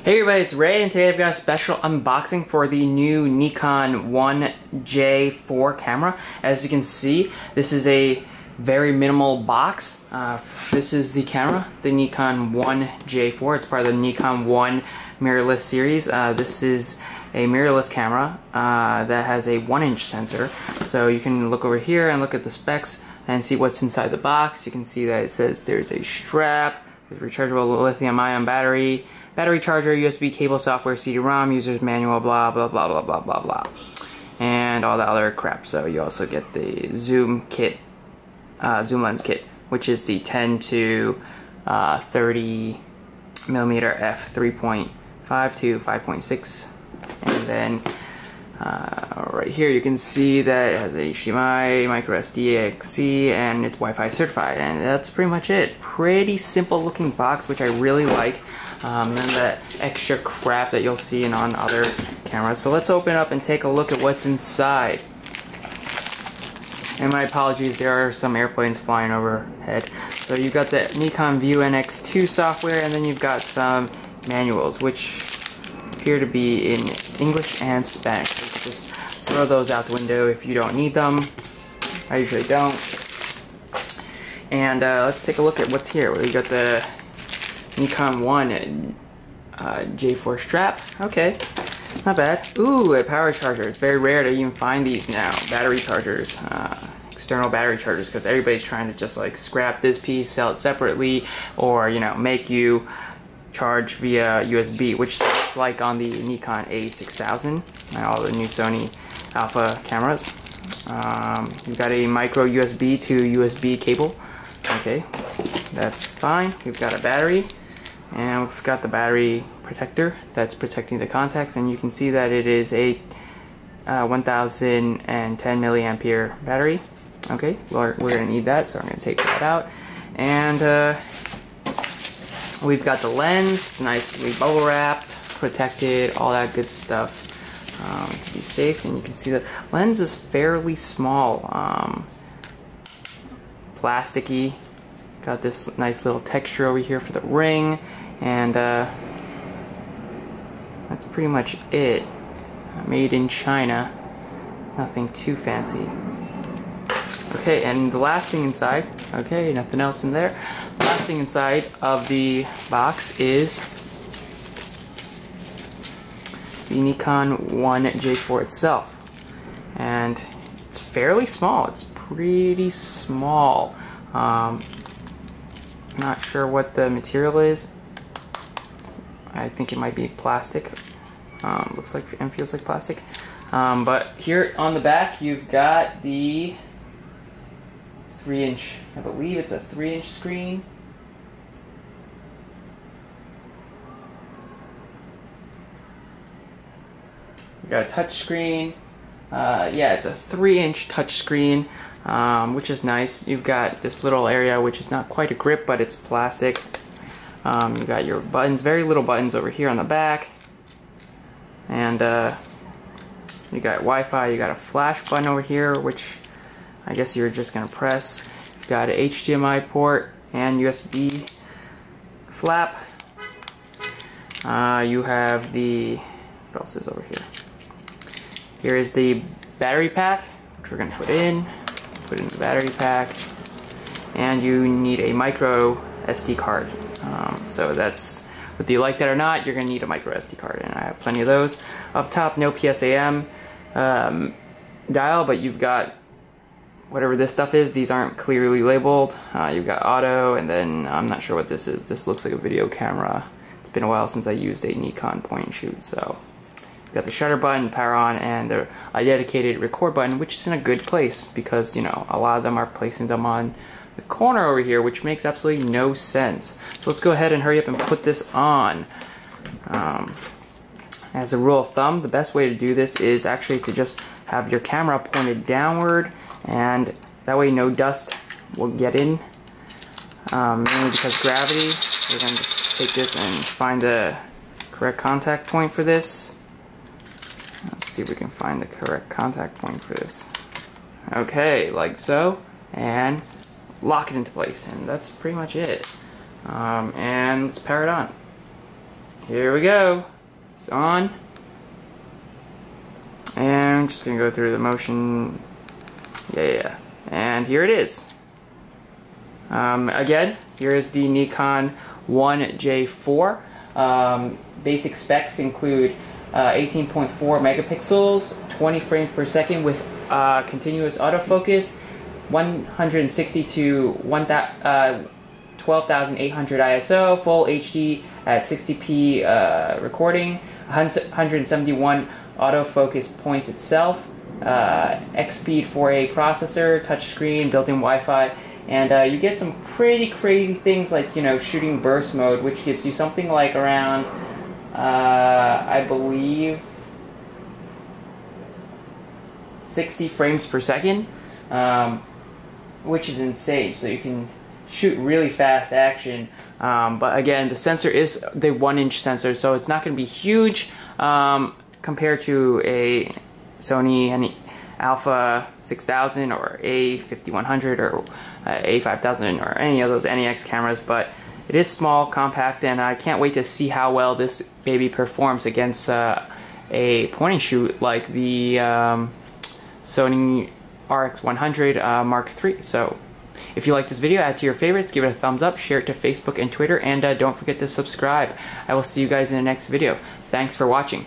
Hey everybody, it's Ray, and today I've got a special unboxing for the new Nikon 1J4 camera. As you can see, this is a very minimal box. This is the camera, the Nikon 1J4. It's part of the Nikon 1 mirrorless series. This is a mirrorless camera that has a 1-inch sensor. So you can look over here and look at the specs and see what's inside the box. You can see that it says there's a strap, there's rechargeable lithium-ion battery charger, USB cable, software, CD-ROM, user's manual, blah blah blah blah blah blah blah, and all that other crap. So you also get the zoom kit, zoom lens kit, which is the 10 to 30 millimeter f 3.5 to 5.6, and then right here you can see that it has a HDMI, micro SD, XC, and it's Wi-Fi certified, and that's pretty much it. Pretty simple looking box, which I really like. None of that extra crap that you'll see on other cameras. So let's open up and take a look at what's inside. And my apologies, there are some airplanes flying overhead. So you've got the Nikon View NX2 software, and then you've got some manuals, which appear to be in English and Spanish. So just throw those out the window if you don't need them. I usually don't. And let's take a look at what's here. We got the Nikon 1 J4 strap. Okay, not bad. Ooh, a power charger. It's very rare to even find these now. Battery chargers, external battery chargers, because everybody's trying to just like scrap this piece, sell it separately, or make you charge via USB, which is like on the Nikon A6000 and all the new Sony Alpha cameras. You've got a micro USB to USB cable. Okay, that's fine. We've got a battery, and we've got the battery protector that's protecting the contacts, and you can see that it is a 1010 milliampere battery. Okay, we're gonna need that, so I'm gonna take that out. And we've got the lens, nicely bubble wrapped, protected, all that good stuff to be safe. And you can see the lens is fairly small, plasticky. Got this nice little texture over here for the ring, and that's pretty much it. Made in China, nothing too fancy. Okay, and the last thing inside, okay, nothing else in there. The last thing inside of the box is the Nikon 1J4 itself, and it's fairly small. It's pretty small. Not sure what the material is. I think it might be plastic. Looks like and feels like plastic. But here on the back, you've got the 3-inch, I believe it's a 3-inch screen. You've got a touch screen. Yeah, it's a 3-inch touch screen. Which is nice. You've got this little area which is not quite a grip, but it's plastic. You've got your buttons, very little buttons over here on the back, and you got Wi-Fi. You got a flash button over here, which I guess you're just gonna press. You've got an HDMI port and USB flap. You have the, what else is over here? Here is the battery pack, which we're gonna put in the battery pack, and you need a micro SD card. So that's, whether you like that or not, you're gonna need a micro SD card, and I have plenty of those. Up top, no PSAM dial, but you've got whatever this stuff is. These aren't clearly labeled. You've got auto, and then I'm not sure what this is. This looks like a video camera. It's been a while since I used a Nikon point and shoot, so got the shutter button, power on, and a dedicated record button, which is in a good place because, a lot of them are placing them on the corner over here, which makes absolutely no sense. So let's go ahead and hurry up and put this on. As a rule of thumb, the best way to do this is actually to just have your camera pointed downward, and that way no dust will get in, mainly because gravity. We're going to just take this and find the correct contact point for this. Let's see if we can find the correct contact point for this. Okay, like so, and lock it into place, and that's pretty much it. And let's power it on. here we go. It's on. And I'm just gonna go through the motion. Yeah. And here it is. Again, here is the Nikon 1J4. Basic specs include 18.4 megapixels, 20 frames per second with continuous autofocus, 160 to 12,800 ISO, full HD at 60p recording, 171 autofocus points itself, X-Speed 4A processor, touchscreen, built-in Wi-Fi, and you get some pretty crazy things like, you know, shooting burst mode, which gives you something like around, I believe, 60 frames per second, which is insane. So you can shoot really fast action. But again, the sensor is the 1-inch sensor, so it's not going to be huge compared to a Sony Alpha 6000 or A5100 or A5000 or any of those NEX cameras, but it is small, compact, and I can't wait to see how well this baby performs against a point and shoot like the Sony RX100 Mark III. So if you like this video, add to your favorites, give it a thumbs up, share it to Facebook and Twitter, and don't forget to subscribe. I will see you guys in the next video. Thanks for watching.